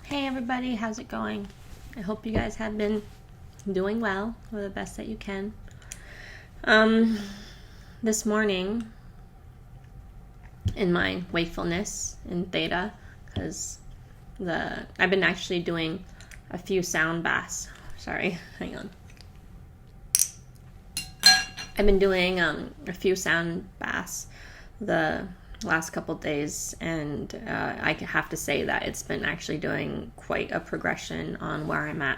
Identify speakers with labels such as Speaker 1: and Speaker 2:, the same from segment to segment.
Speaker 1: Hey everybody, how's it going? I hope you guys have been doing well, or the best that you can. This morning, in my wakefulness in theta, because I've been actually doing a few sound baths. Sorry, hang on. I've been doing a few sound baths the last couple days, and I have to say that it's been actually doing quite a progression on where I'm at.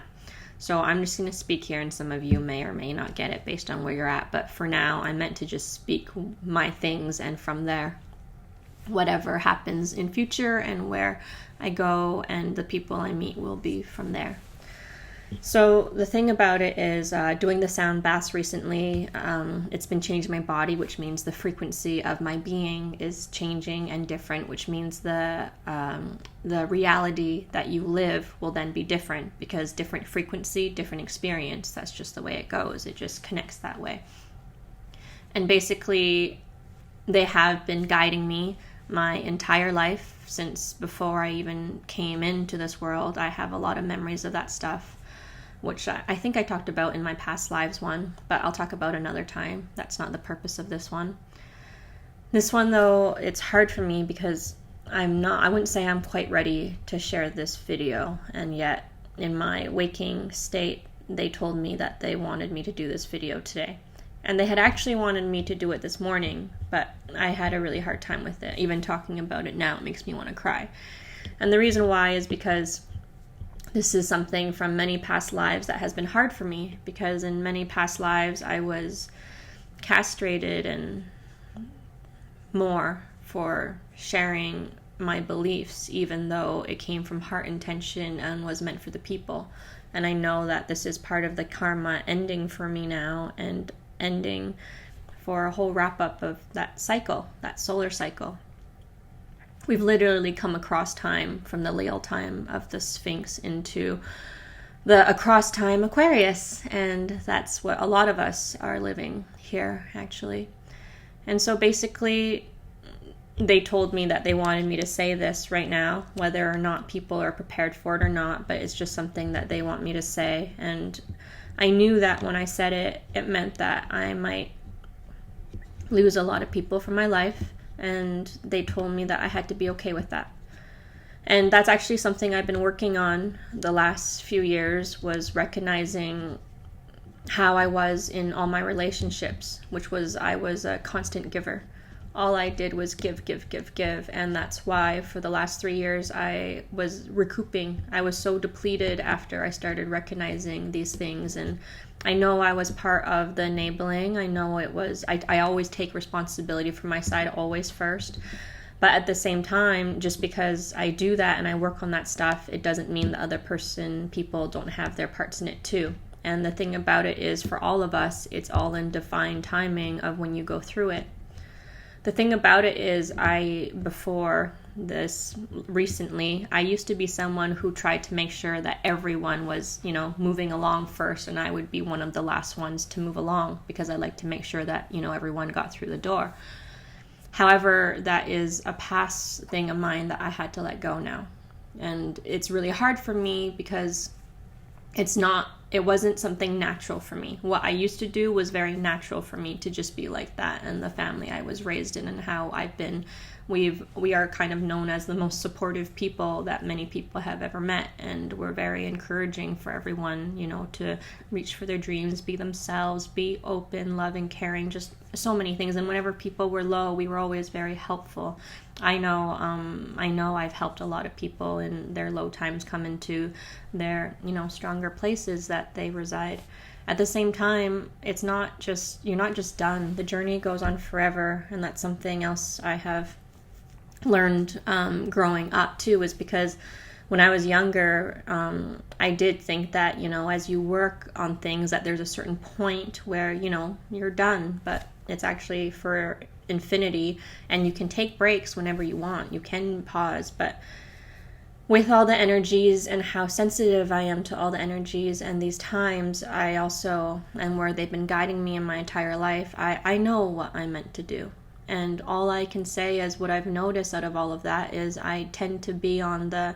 Speaker 1: So I'm just going to speak here, and some of you may or may not get it based on where you're at, but for now I'm meant to just speak my things, and from there whatever happens in future and where I go and the people I meet will be from there. So the thing about it is doing the sound baths recently, it's been changing my body, which means the frequency of my being is changing and different, which means the reality that you live will then be different, because different frequency, different experience. That's just the way it goes. It just connects that way. And basically, they have been guiding me my entire life since before I even came into this world. I have a lot of memories of that stuff, which I think I talked about in my past lives one, but I'll talk about another time. That's not the purpose of this one. This one, though, it's hard for me because I wouldn't say I'm quite ready to share this video, and yet in my waking state, they told me that they wanted me to do this video today. And they had actually wanted me to do it this morning, but I had a really hard time with it. Even talking about it now, it makes me want to cry. And the reason why is because this is something from many past lives that has been hard for me, because in many past lives I was castrated and more for sharing my beliefs, even though it came from heart intention and was meant for the people. And I know that this is part of the karma ending for me now, and ending for a whole wrap up of that cycle, that solar cycle. We've literally come across time from the Leo time of the Sphinx into the across time Aquarius, and that's what a lot of us are living here, actually. And so basically, they told me that they wanted me to say this right now, whether or not people are prepared for it or not, but it's just something that they want me to say. And I knew that when I said it, it meant that I might lose a lot of people from my life, and they told me that I had to be okay with that. And that's actually something I've been working on the last few years, was recognizing how I was in all my relationships, which was I was a constant giver. All I did was give, and that's why for the last 3 years I was recouping. I was so depleted after I started recognizing these things, and I know I was part of the enabling. I know it was, I always take responsibility for my side, always first. But at the same time, just because I do that and I work on that stuff, it doesn't mean the other people don't have their parts in it too. And the thing about it is, for all of us, it's all in divine timing of when you go through it. The thing about it is, before this recently, I used to be someone who tried to make sure that everyone was, moving along first, and I would be one of the last ones to move along, because I like to make sure that, everyone got through the door. However, that is a past thing of mine that I had to let go now. And it's really hard for me because it wasn't something natural for me. What I used to do was very natural for me to just be like that, and the family I was raised in and how I've been. We are kind of known as the most supportive people that many people have ever met, and we're very encouraging for everyone, to reach for their dreams, be themselves, be open, loving, caring, just so many things. And whenever people were low, we were always very helpful. I know I've helped a lot of people in their low times come into their, stronger places that they reside. At the same time, you're not just done. The journey goes on forever, and that's something else I have learned growing up too, is because when I was younger, I did think that, as you work on things, that there's a certain point where, you're done, but it's actually for infinity, and you can take breaks whenever you want. You can pause, but with all the energies and how sensitive I am to all the energies and these times, I also, and where they've been guiding me in my entire life, I know what I'm meant to do. And all I can say is what I've noticed out of all of that is I tend to be on the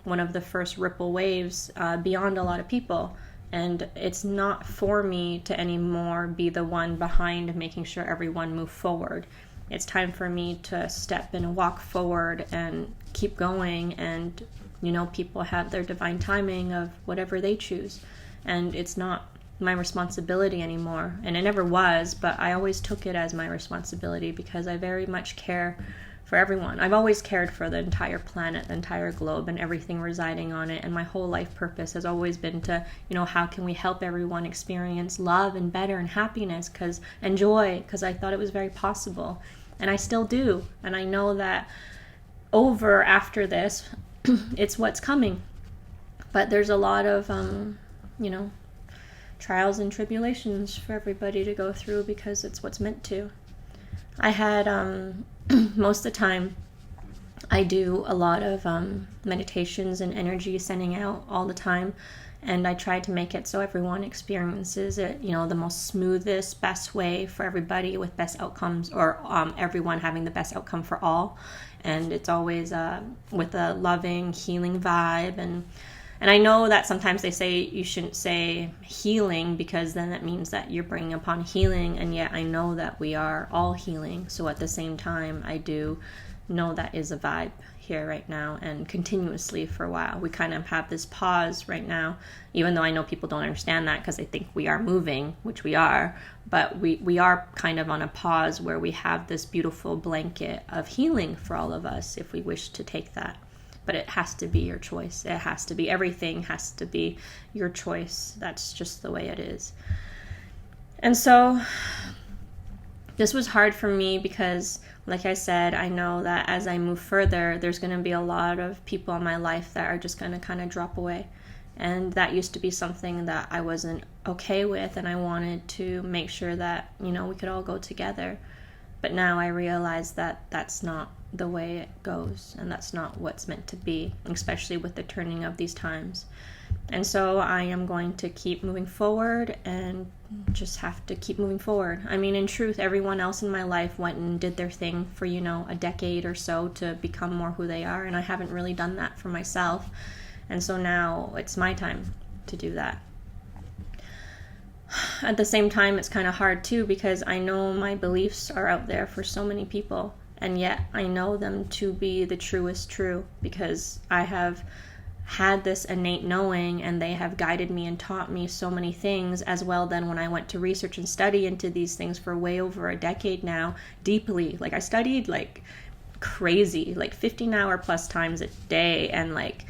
Speaker 1: one of the first ripple waves beyond a lot of people. And it's not for me to anymore be the one behind making sure everyone move forward. It's time for me to step and walk forward and keep going. And, people have their divine timing of whatever they choose. And it's not my responsibility anymore. And it never was, but I always took it as my responsibility because I very much care for everyone. I've always cared for the entire planet, the entire globe, and everything residing on it. And my whole life purpose has always been to, how can we help everyone experience love and better and happiness and joy, because I thought it was very possible. And I still do. And I know that after this, it's what's coming. But there's a lot of, trials and tribulations for everybody to go through because it's what's meant to. I had, most of the time, I do a lot of meditations and energy sending out all the time. And I try to make it so everyone experiences it, the most smoothest, best way for everybody with best outcomes, or everyone having the best outcome for all. And it's always with a loving, healing vibe. And I know that sometimes they say you shouldn't say healing because then that means that you're bringing upon healing. And yet I know that we are all healing. So at the same time, I do know that is a vibe here right now and continuously for a while. We kind of have this pause right now, even though I know people don't understand that because they think we are moving, which we are, but we are kind of on a pause where we have this beautiful blanket of healing for all of us if we wish to take that. But it has to be your choice. It has to be, everything has to be your choice. That's just the way it is. And so this was hard for me because, like I said, I know that as I move further, there's going to be a lot of people in my life that are just going to kind of drop away. And that used to be something that I wasn't okay with, and I wanted to make sure that, we could all go together. But now I realize that that's not the way it goes, and that's not what's meant to be, especially with the turning of these times. And so I am going to keep moving forward and just have to keep moving forward. I mean, in truth, everyone else in my life went and did their thing for, a decade or so to become more who they are, and I haven't really done that for myself. And so now it's my time to do that. At the same time, it's kind of hard too because I know my beliefs are out there for so many people, and yet I know them to be the truest true because I have had this innate knowing, and they have guided me and taught me so many things as well. Then when I went to research and study into these things for way over a decade now, deeply, like I studied like crazy, like 15-hour plus times a day, and like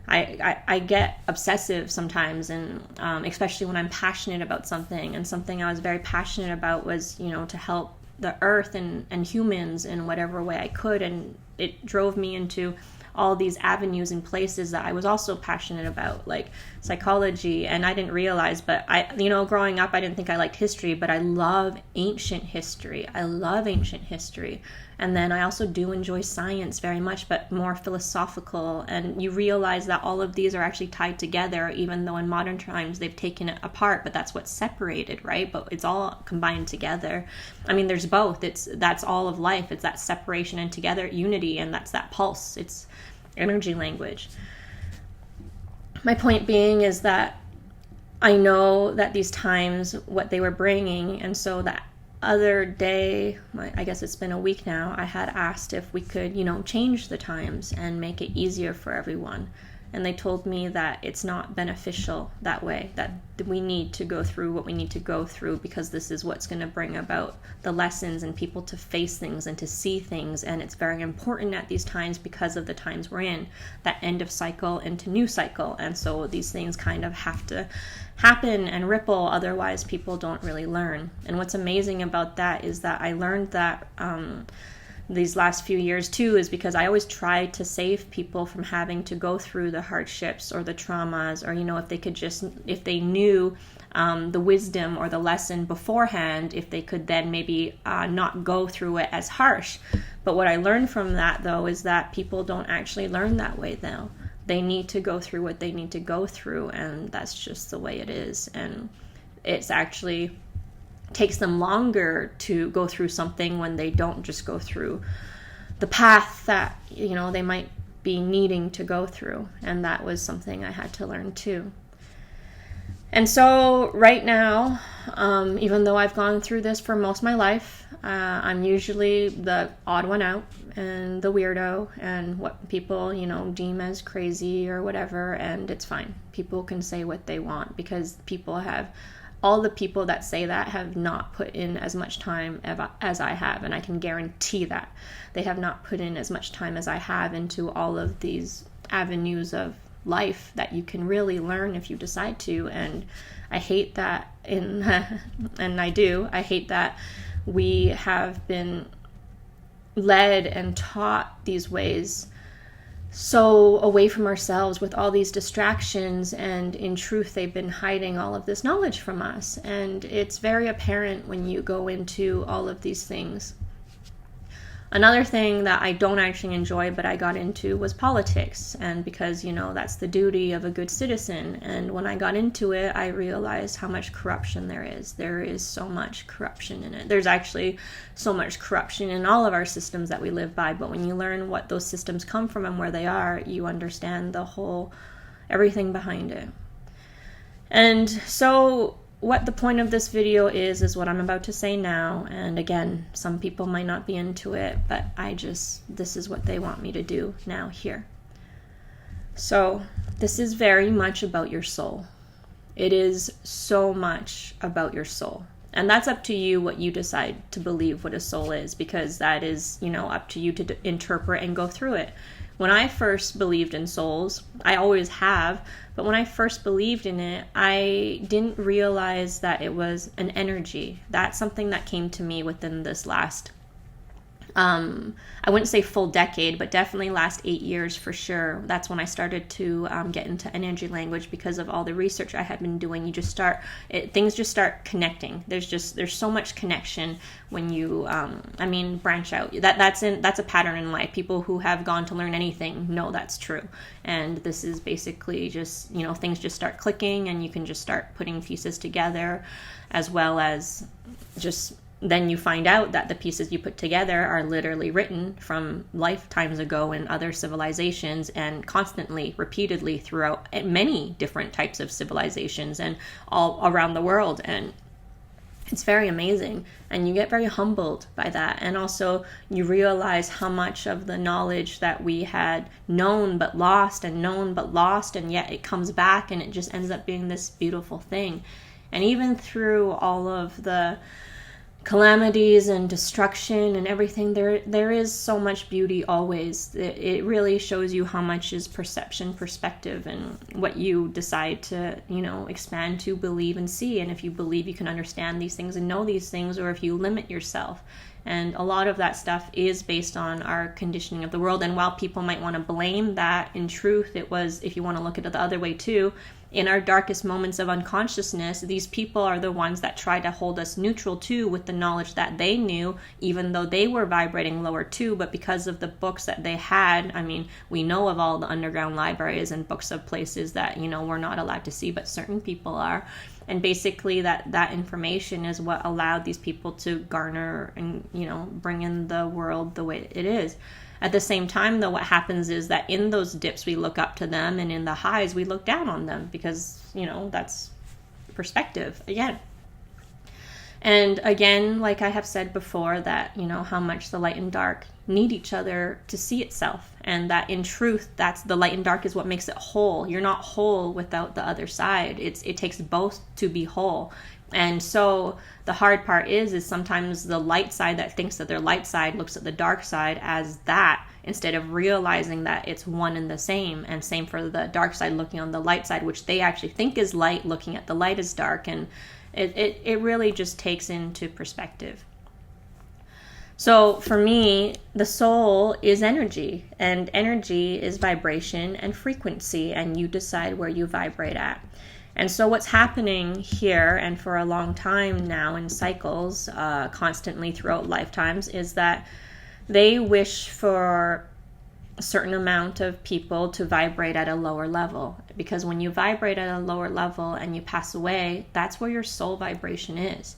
Speaker 1: I get obsessive sometimes, and especially when I'm passionate about something. And something I was very passionate about was, to help the earth and humans in whatever way I could. And it drove me into all these avenues and places that I was also passionate about, like psychology. And I didn't realize, but growing up, I didn't think I liked history, but I love ancient history. And then I also do enjoy science very much, but more philosophical. And you realize that all of these are actually tied together, even though in modern times they've taken it apart, but that's what's separated, right? But it's all combined together. I mean, there's both. That's all of life. It's that separation and together unity, and that's that pulse. It's energy language. My point being is that I know that these times, what they were bringing, and so that other day, I guess it's been a week now, I had asked if we could, change the times and make it easier for everyone. And they told me that it's not beneficial that way, that we need to go through what we need to go through because this is what's going to bring about the lessons and people to face things and to see things. And it's very important at these times because of the times we're in, that end of cycle into new cycle. And so these things kind of have to happen and ripple, otherwise people don't really learn. And what's amazing about that is that I learned that these last few years too, is because I always try to save people from having to go through the hardships or the traumas, or if they knew the wisdom or the lesson beforehand, if they could then maybe not go through it as harsh. But what I learned from that though is that people don't actually learn that way though. They need to go through what they need to go through, and that's just the way it is. And it's actually takes them longer to go through something when they don't just go through the path that they might be needing to go through. And that was something I had to learn too. And so right now, even though I've gone through this for most of my life, I'm usually the odd one out and the weirdo and what people, deem as crazy or whatever, and it's fine. People can say what they want, because all the people that say that have not put in as much time as I have, and I can guarantee that. They have not put in as much time as I have into all of these avenues of life that you can really learn if you decide to. And I hate that I hate that we have been led and taught these ways so away from ourselves with all these distractions, and in truth they've been hiding all of this knowledge from us, and it's very apparent when you go into all of these things. Another thing that I don't actually enjoy, but I got into, was politics. And because, that's the duty of a good citizen. And when I got into it, I realized how much corruption there is. There is so much corruption in it. There's actually so much corruption in all of our systems that we live by. But when you learn what those systems come from and where they are, you understand everything behind it. And so what the point of this video is what I'm about to say now. And again, some people might not be into it, but this is what they want me to do now here. So this is very much about your soul. It is so much about your soul. And that's up to you what you decide to believe what a soul is, because that is, up to you to interpret and go through it. When I first believed in souls, I always have, but when I first believed in it, I didn't realize that it was an energy. That's something that came to me within this last, I wouldn't say full decade, but definitely last 8 years for sure. That's when I started to get into energy language, because of all the research I had been doing. Things just start connecting. There's so much connection when you, branch out. That's a pattern in life. People who have gone to learn anything know that's true. And this is basically just, things just start clicking, and you can just start putting pieces together, as well as just then you find out that the pieces you put together are literally written from lifetimes ago in other civilizations, and constantly, repeatedly throughout many different types of civilizations and all around the world. And it's very amazing, and you get very humbled by that. And also you realize how much of the knowledge that we had known but lost, and yet it comes back, and it just ends up being this beautiful thing. And even through all of the calamities and destruction and everything, there is so much beauty always. It really shows you how much is perception, perspective, and what you decide to, expand to, believe, and see. And if you believe you can understand these things and know these things, or if you limit yourself. And a lot of that stuff is based on our conditioning of the world. And while people might want to blame that, in truth, it was, if you want to look at it the other way too, in our darkest moments of unconsciousness, these people are the ones that try to hold us neutral too, with the knowledge that they knew, even though they were vibrating lower too. But because of the books that they had, we know of all the underground libraries and books of places that, we're not allowed to see, but certain people are. And basically that information is what allowed these people to garner and, bring in the world the way it is. At the same time, though, what happens is that in those dips, we look up to them, and in the highs, we look down on them, because, that's perspective again. And again, like I have said before, that, how much the light and dark need each other to see itself. And that in truth, that's the light and dark is what makes it whole. You're not whole without the other side. It takes both to be whole. And so the hard part is sometimes the light side that thinks that their light side looks at the dark side as that, instead of realizing that it's one and the same. And same for the dark side looking on the light side, which they actually think is light, looking at the light as dark. And it really just takes into perspective. So for me, the soul is energy, and energy is vibration and frequency, and you decide where you vibrate at. And so what's happening here, and for a long time now in cycles, constantly throughout lifetimes, is that they wish for a certain amount of people to vibrate at a lower level. Because when you vibrate at a lower level and you pass away, that's where your soul vibration is.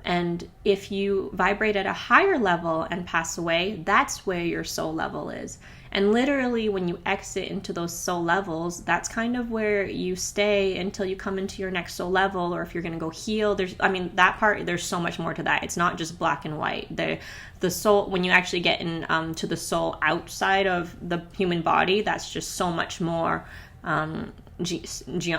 Speaker 1: And if you vibrate at a higher level and pass away, that's where your soul level is. And literally when you exit into those soul levels, that's kind of where you stay until you come into your next soul level. Or if you're going to go heal, that part, there's so much more to that. It's not just black and white. The soul, when you actually get in to the soul outside of the human body, that's just so much more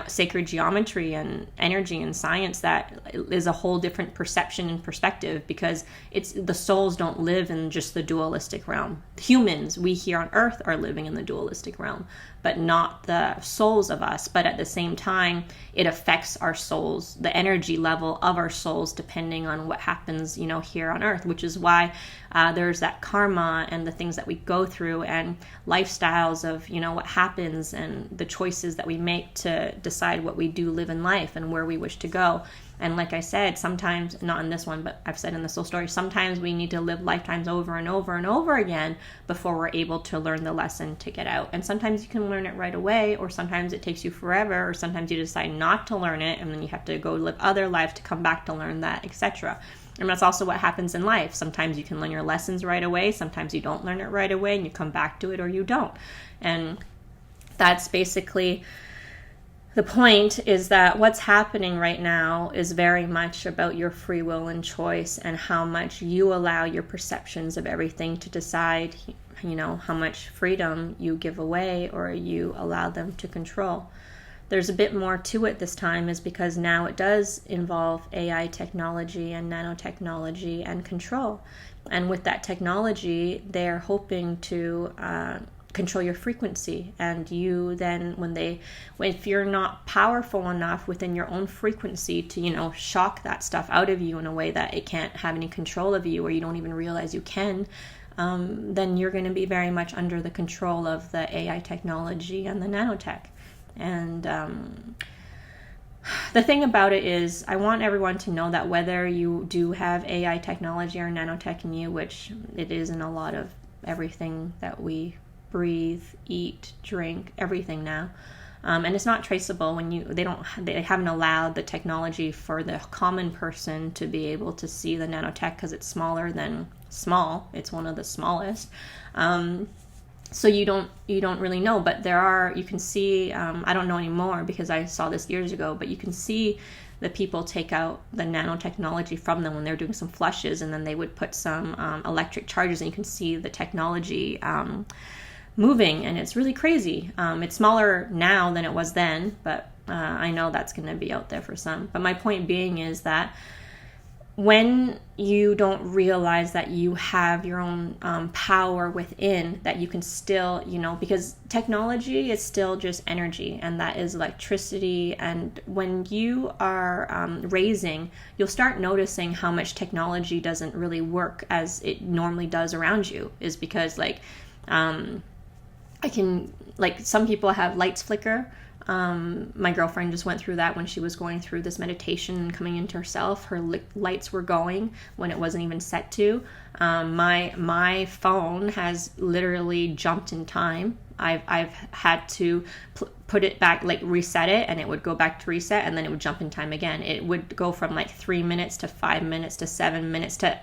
Speaker 1: sacred geometry and energy and science that is a whole different perception and perspective, because it's the souls don't live in just the dualistic realm. Humans, we here on earth, are living in the dualistic realm, but not the souls of us. But at the same time, it affects our souls, the energy level of our souls, depending on what happens, here on earth, which is why there's that karma and the things that we go through and lifestyles of, what happens and the choices that we make to decide what we do live in life and where we wish to go. And like I said, sometimes, not in this one, but I've said in the soul story, sometimes we need to live lifetimes over and over and over again before we're able to learn the lesson to get out. And sometimes you can learn it right away, or sometimes it takes you forever, or sometimes you decide not to learn it and then you have to go live other lives to come back to learn that, etc. And that's also what happens in life. Sometimes you can learn your lessons right away. Sometimes you don't learn it right away and you come back to it, or you don't. And that's basically the point, is that what's happening right now is very much about your free will and choice, and how much you allow your perceptions of everything to decide, how much freedom you give away or you allow them to control. There's a bit more to it this time, is because now it does involve AI technology and nanotechnology and control. And with that technology, they're hoping to control your frequency. And you then, if you're not powerful enough within your own frequency to, shock that stuff out of you in a way that it can't have any control of you, or you don't even realize you can, then you're going to be very much under the control of the AI technology and the nanotech. And the thing about it is, I want everyone to know that whether you do have AI technology or nanotech in you, which it is in a lot of everything that we breathe, eat, drink, everything now, and it's not traceable when they haven't allowed the technology for the common person to be able to see the nanotech, because it's smaller than small. It's one of the smallest. So you don't really know, but you can see, I don't know anymore because I saw this years ago, but you can see the people take out the nanotechnology from them when they're doing some flushes, and then they would put some electric charges, and you can see the technology moving, and it's really crazy. It's smaller now than it was then, but I know that's going to be out there for some. But my point being is that when you don't realize that you have your own power within, that you can still, because technology is still just energy, and that is electricity. And when you are raising, you'll start noticing how much technology doesn't really work as it normally does around you, is because some people have lights flicker. My girlfriend just went through that when she was going through this meditation and coming into herself. Her lights were going when it wasn't even set to. My phone has literally jumped in time. I've had to put it back, reset it, and it would go back to reset, and then it would jump in time again. It would go from 3 minutes to 5 minutes to 7 minutes to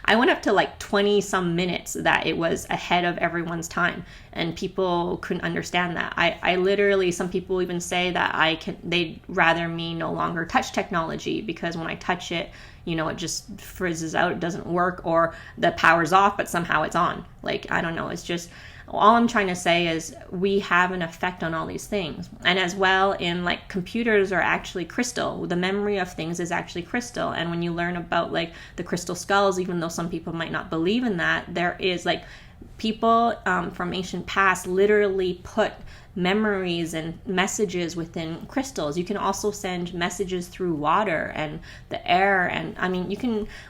Speaker 1: I went up to 20 some minutes that it was ahead of everyone's time, and people couldn't understand that. I literally, some people even say that they'd rather me no longer touch technology, because when I touch it, it just frizzes out, it doesn't work, or the power's off, but somehow it's on. I don't know, it's just, all I'm trying to say is we have an effect on all these things. And as well, in computers are actually crystal. The memory of things is actually crystal. And when you learn about the crystal skulls, even though some people might not believe in that, there is people from ancient past literally put memories and messages within crystals. You can also send messages through water and the air, and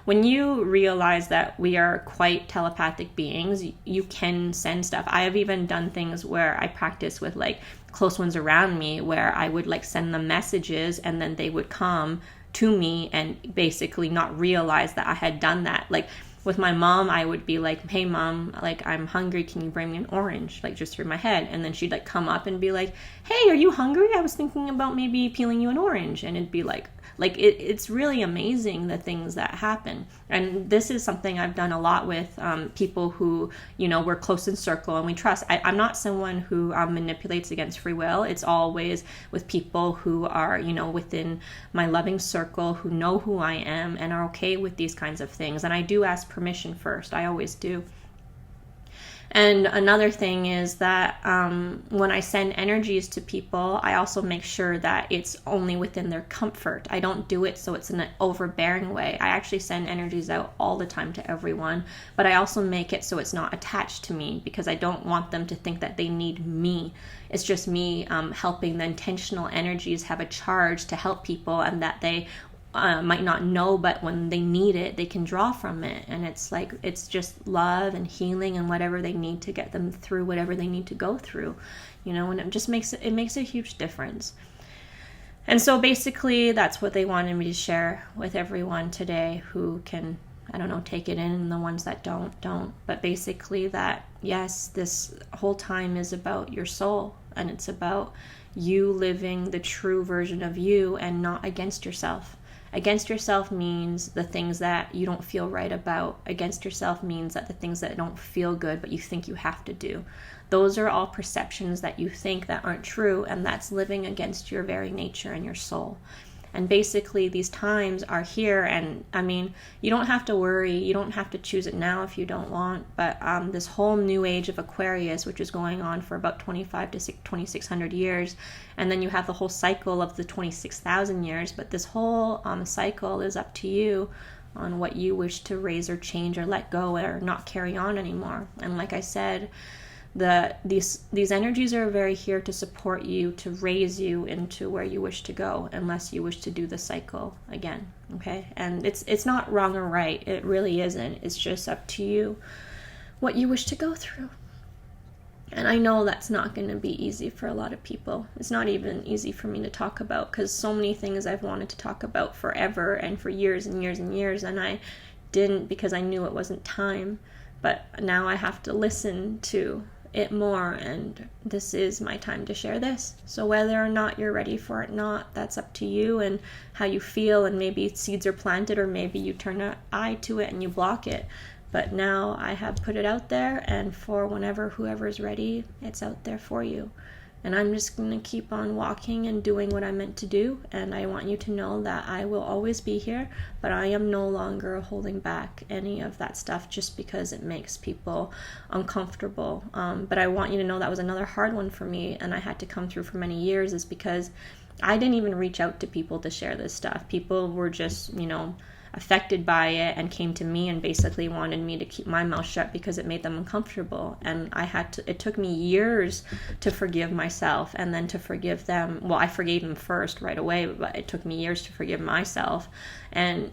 Speaker 1: when you realize that we are quite telepathic beings, you can send stuff. I have even done things where I practice with close ones around me, where I would send them messages, and then they would come to me and basically not realize that I had done that. With my mom, I would be like, hey mom, I'm hungry, can you bring me an orange? Just through my head. And then she'd come up and be like, hey, are you hungry? I was thinking about maybe peeling you an orange. And it'd be Like it's really amazing the things that happen. And this is something I've done a lot with people who, we're close in circle and we trust. I'm not someone who manipulates against free will. It's always with people who are, within my loving circle, who know who I am and are okay with these kinds of things. And I do ask permission first. I always do. And another thing is that when I send energies to people, I also make sure that it's only within their comfort. I don't do it so it's in an overbearing way. I actually send energies out all the time to everyone, but I also make it so it's not attached to me, because I don't want them to think that they need me. It's just me helping the intentional energies have a charge to help people, and that they might not know, but when they need it, they can draw from it. And it's like, it's just love and healing and whatever they need to get them through whatever they need to go through, and it just makes a huge difference. And so basically that's what they wanted me to share with everyone today, who can, take it in, and the ones that don't. But basically that, yes, this whole time is about your soul, and it's about you living the true version of you and not against yourself. Against yourself means the things that you don't feel right about. Against yourself means that the things that don't feel good but you think you have to do. Those are all perceptions that you think that aren't true, and that's living against your very nature and your soul. And basically these times are here, and you don't have to worry, you don't have to choose it now if you don't want, but this whole new age of Aquarius, which is going on for about 25 to 2600 years, and then you have the whole cycle of the 26,000 years, but this whole cycle is up to you on what you wish to raise or change or let go or not carry on anymore. And like I said, these energies are very here to support you, to raise you into where you wish to go, unless you wish to do the cycle again. Okay? And it's not wrong or right. It really isn't. It's just up to you what you wish to go through. And I know that's not going to be easy for a lot of people. It's not even easy for me to talk about, because so many things I've wanted to talk about forever and for years and years and years, and I didn't, because I knew it wasn't time. But now I have to listen to it more, and this is my time to share this. So whether or not you're ready for it, that's up to you and how you feel, and maybe seeds are planted, or maybe you turn an eye to it and you block it. But now I have put it out there, and for whoever's ready, it's out there for you. And I'm just going to keep on walking and doing what I'm meant to do. And I want you to know that I will always be here, but I am no longer holding back any of that stuff just because it makes people uncomfortable. But I want you to know that was another hard one for me, and I had to come through for many years, is because I didn't even reach out to people to share this stuff. People were just, affected by it and came to me and basically wanted me to keep my mouth shut because it made them uncomfortable. And it took me years to forgive myself and then to forgive them. Well, I forgave them first right away, but it took me years to forgive myself. And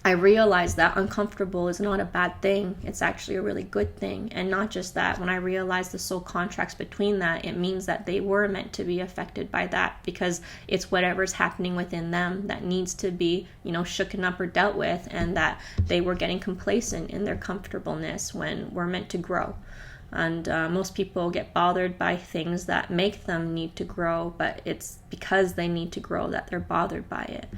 Speaker 1: I realized that uncomfortable is not a bad thing. It's actually a really good thing. And not just that, when I realized the soul contracts between that, it means that they were meant to be affected by that, because it's whatever's happening within them that needs to be, shooken up or dealt with, and that they were getting complacent in their comfortableness when we're meant to grow. And most people get bothered by things that make them need to grow, but it's because they need to grow that they're bothered by it.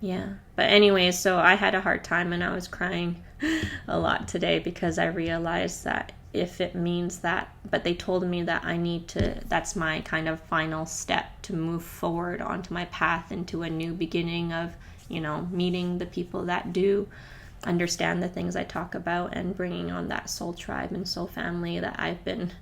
Speaker 1: Yeah. But anyways, so I had a hard time, and I was crying a lot today because I realized that if it means that, but they told me that that's my kind of final step to move forward onto my path into a new beginning of, meeting the people that do understand the things I talk about, and bringing on that soul tribe and soul family that I've been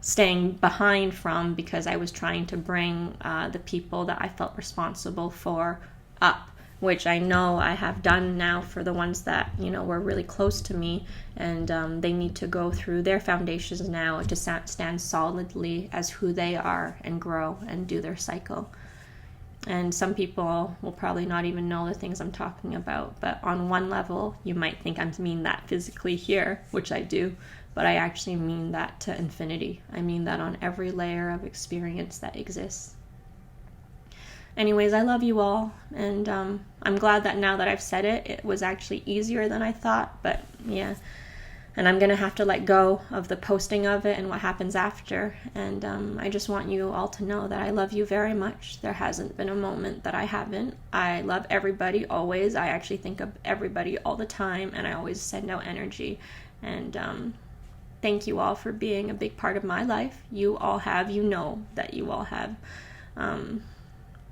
Speaker 1: staying behind from, because I was trying to bring the people that I felt responsible for up, which I know I have done now for the ones that, were really close to me, and they need to go through their foundations now to stand solidly as who they are and grow and do their cycle. And some people will probably not even know the things I'm talking about, but on one level, you might think I mean that physically here, which I do, but I actually mean that to infinity. I mean that on every layer of experience that exists. Anyways, I love you all, and I'm glad that now that I've said it, it was actually easier than I thought. But yeah, And I'm going to have to let go of the posting of it and what happens after. And I just want you all to know that I love you very much. There hasn't been a moment that I haven't. I love everybody always. I actually think of everybody all the time, and I always send out energy. And thank you all for being a big part of my life. You all have, you know that you all have.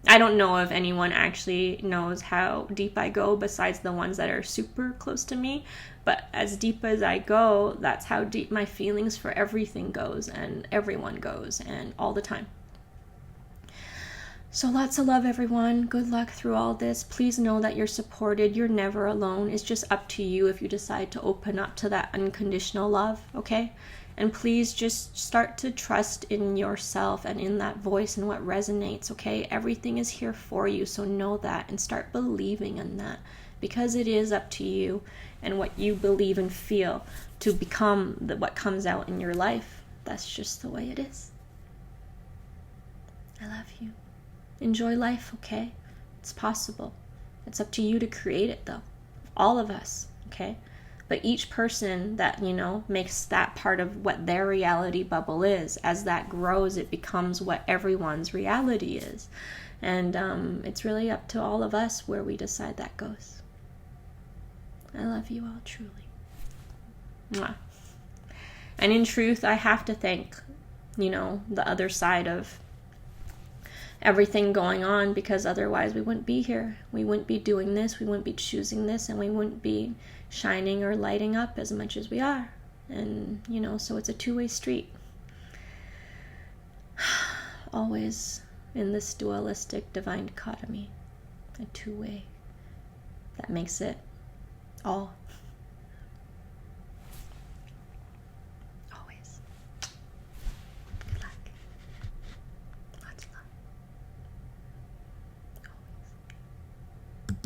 Speaker 1: I don't know if anyone actually knows how deep I go besides the ones that are super close to me, but as deep as I go, that's how deep my feelings for everything goes, and everyone goes, and all the time. So lots of love, everyone. Good luck through all this. Please know that you're supported. You're never alone. It's just up to you if you decide to open up to that unconditional love, okay? And please just start to trust in yourself and in that voice and what resonates, okay? Everything is here for you, so know that and start believing in that, because it is up to you and what you believe and feel to become what comes out in your life. That's just the way it is. I love you. Enjoy life, okay? It's possible. It's up to you to create it, though. All of us, okay? But each person that, makes that part of what their reality bubble is, as that grows, it becomes what everyone's reality is. And it's really up to all of us where we decide that goes. I love you all, truly. Mwah. And in truth, I have to thank, the other side of everything going on, because otherwise we wouldn't be here. We wouldn't be doing this, we wouldn't be choosing this, and we wouldn't be shining or lighting up as much as we are. And, so it's a two-way street. Always in this dualistic divine dichotomy. A two-way. That makes it all.